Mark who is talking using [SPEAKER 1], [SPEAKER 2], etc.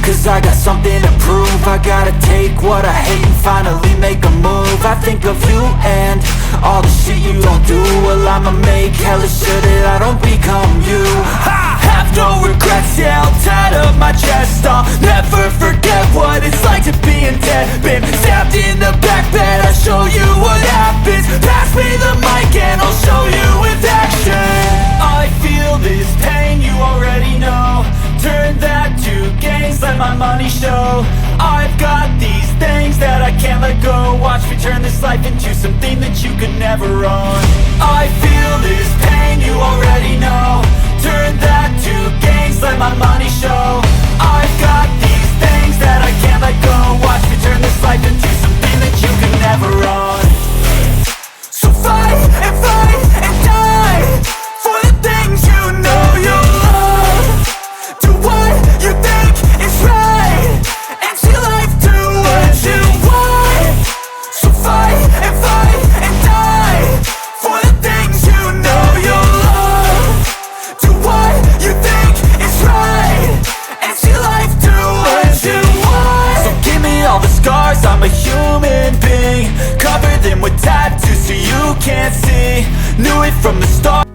[SPEAKER 1] cause I got something to prove. I gotta take what I hate and finally make a move. I think of you and all the shit you don't do. Well, I'ma make hella sure that I don't become you. I have no regrets, yeah, I'll tie up my chest. I'll never forget what it's like to be in debt. Been stabbed in the back bed, I'll show you what happens. Pass me the mic and I'll show you with action. I feel this pain, you already know. Turn that to gains, let my money show. I've got these things that I can't let go. Watch me turn this life into something that you could never own. I feel this pain, you already know. Turn that to gains, let my money show. I've got these things that I can't let go. Watch me turn this life into something that you could never own. So fight and die for the things you know you love. Do what you think is right and see life do what you want. So fight and die for the things you know you love. Do what you think is right and see life do what you want. So give me all the scars, I'm a human being. Cover them with tattoos so you can't see. Knew it from the start.